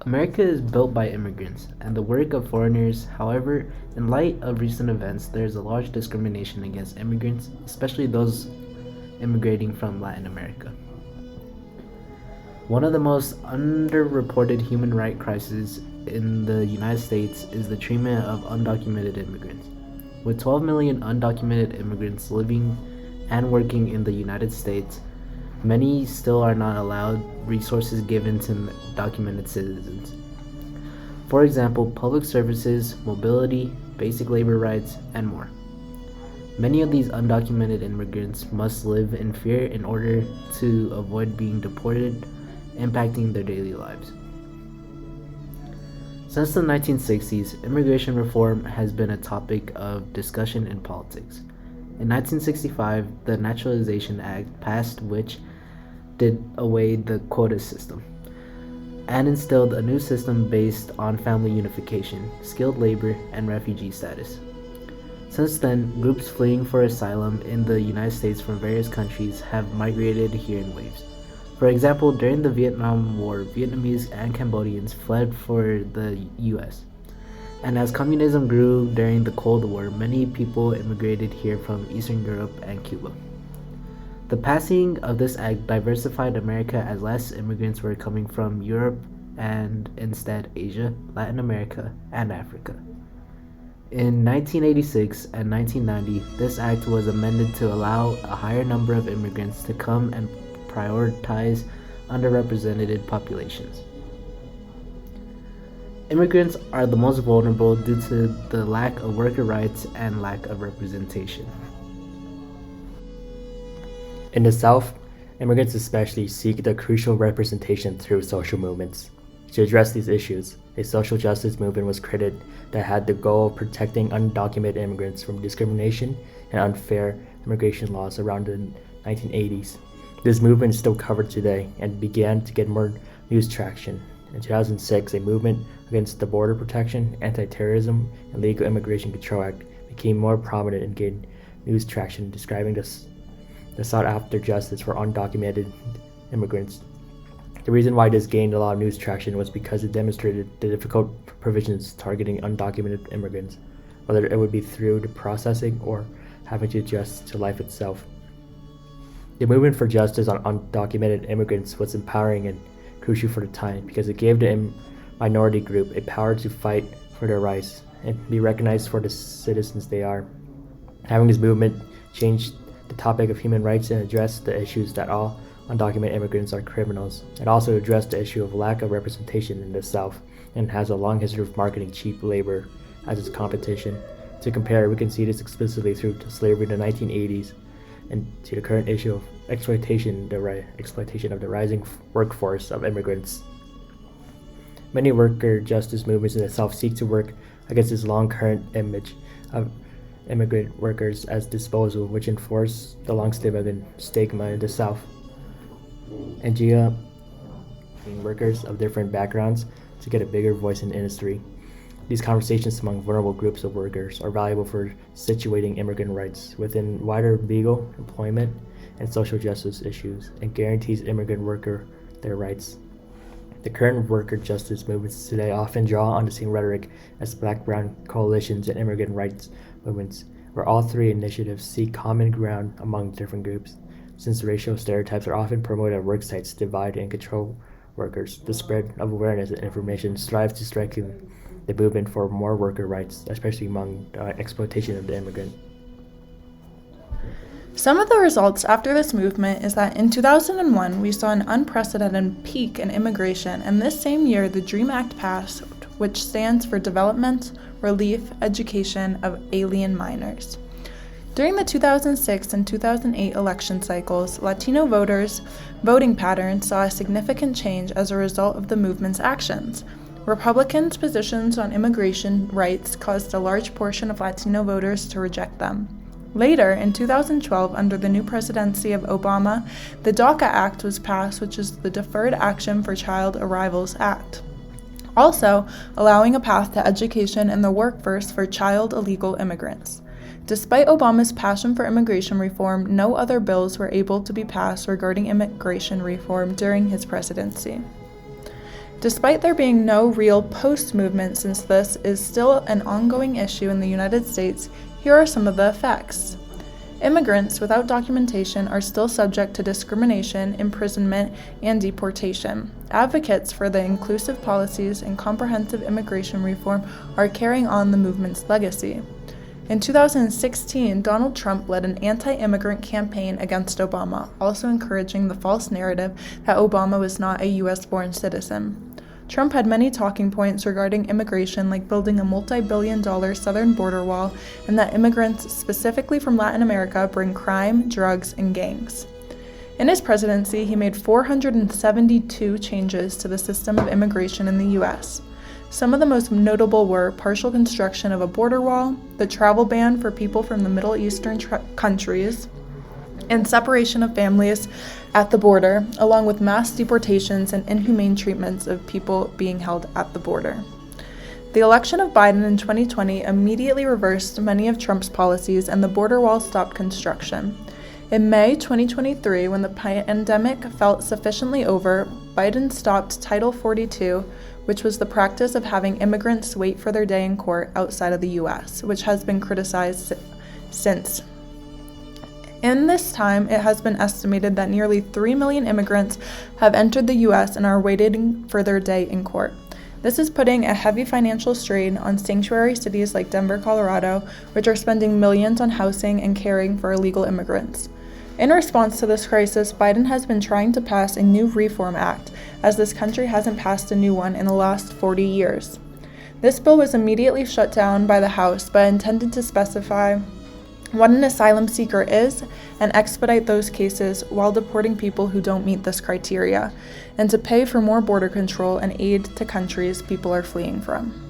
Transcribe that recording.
America is built by immigrants and the work of foreigners. However, in light of recent events, there is a large discrimination against immigrants, especially those immigrating from Latin America. One of the most underreported human rights crises in the United States is the treatment of undocumented immigrants. With 12 million undocumented immigrants living and working in the United States, many still are not allowed resources given to documented citizens. For example, public services, mobility, basic labor rights, and more. Many of these undocumented immigrants must live in fear in order to avoid being deported, impacting their daily lives. Since the 1960s, immigration reform has been a topic of discussion in politics. In 1965, the Naturalization Act passed, which did away the quota system and instilled a new system based on family unification, skilled labor, and refugee status. Since then, groups fleeing for asylum in the United States from various countries have migrated here in waves. For example, during the Vietnam War, Vietnamese and Cambodians fled for the US. And as communism grew during the Cold War, many people immigrated here from Eastern Europe and Cuba. The passing of this act diversified America as less immigrants were coming from Europe and instead Asia, Latin America, and Africa. In 1986 and 1990, this act was amended to allow a higher number of immigrants to come and prioritize underrepresented populations. Immigrants are the most vulnerable due to the lack of worker rights and lack of representation. In the South, immigrants especially seek the crucial representation through social movements. To address these issues, a social justice movement was created that had the goal of protecting undocumented immigrants from discrimination and unfair immigration laws around the 1980s. This movement is still covered today and began to get more news traction. In 2006, a movement against the Border Protection, Anti-Terrorism, and Legal Immigration Control Act became more prominent and gained news traction, describing the sought-after justice for undocumented immigrants. The reason why this gained a lot of news traction was because it demonstrated the difficult provisions targeting undocumented immigrants, whether it would be through the processing or having to adjust to life itself. The movement for justice on undocumented immigrants was empowering and crucial for the time because it gave the minority group a power to fight for their rights and be recognized for the citizens they are. Having this movement changed the topic of human rights and addressed the issues that all undocumented immigrants are criminals. It also addressed the issue of lack of representation in the South and has a long history of marketing cheap labor as its competition. To compare, we can see this explicitly through slavery in the 1980s and to the current issue of exploitation of the rising workforce of immigrants. Many worker justice movements in the South seek to work against this long current image of immigrant workers as disposable, which enforce the long stigma in the South. And workers of different backgrounds to get a bigger voice in the industry. These conversations among vulnerable groups of workers are valuable for situating immigrant rights within wider legal, employment, and social justice issues, and guarantees immigrant worker their rights. The current worker justice movements today often draw on the same rhetoric as Black-Brown coalitions and immigrant rights movements, where all three initiatives seek common ground among different groups. Since racial stereotypes are often promoted at work sites to divide and control workers, the spread of awareness and information strives to strengthen the movement for more worker rights, especially among exploitation of the immigrant. Some of the results after this movement is that in 2001 we saw an unprecedented peak in immigration, and this same year the DREAM Act passed, which stands for Development, Relief, Education of Alien Minors. During the 2006 and 2008 election cycles, Latino voters' voting patterns saw a significant change as a result of the movement's actions. Republicans' positions on immigration rights caused a large portion of Latino voters to reject them. Later, in 2012, under the new presidency of Obama, the DACA Act was passed, which is the Deferred Action for Child Arrivals Act, also allowing a path to education and the workforce for child illegal immigrants. Despite Obama's passion for immigration reform, no other bills were able to be passed regarding immigration reform during his presidency. Despite there being no real post-movement, since this is still an ongoing issue in the United States, here are some of the effects. Immigrants without documentation are still subject to discrimination, imprisonment, and deportation. Advocates for the inclusive policies and comprehensive immigration reform are carrying on the movement's legacy. In 2016, Donald Trump led an anti-immigrant campaign against Obama, also encouraging the false narrative that Obama was not a U.S.-born citizen. Trump had many talking points regarding immigration, like building a multi-billion-dollar southern border wall, and that immigrants, specifically from Latin America, bring crime, drugs, and gangs. In his presidency, he made 472 changes to the system of immigration in the U.S. Some of the most notable were partial construction of a border wall, the travel ban for people from the Middle Eastern countries, and separation of families at the border, along with mass deportations and inhumane treatments of people being held at the border. The election of Biden in 2020 immediately reversed many of Trump's policies, and the border wall stopped construction. In May 2023, when the pandemic felt sufficiently over, Biden stopped Title 42, which was the practice of having immigrants wait for their day in court outside of the U.S., which has been criticized since. In this time, it has been estimated that nearly 3 million immigrants have entered the U.S. and are waiting for their day in court. This is putting a heavy financial strain on sanctuary cities like Denver, Colorado, which are spending millions on housing and caring for illegal immigrants. In response to this crisis, Biden has been trying to pass a new Reform Act, as this country hasn't passed a new one in the last 40 years. This bill was immediately shut down by the House, but intended to specify what an asylum seeker is and expedite those cases while deporting people who don't meet this criteria, and to pay for more border control and aid to countries people are fleeing from.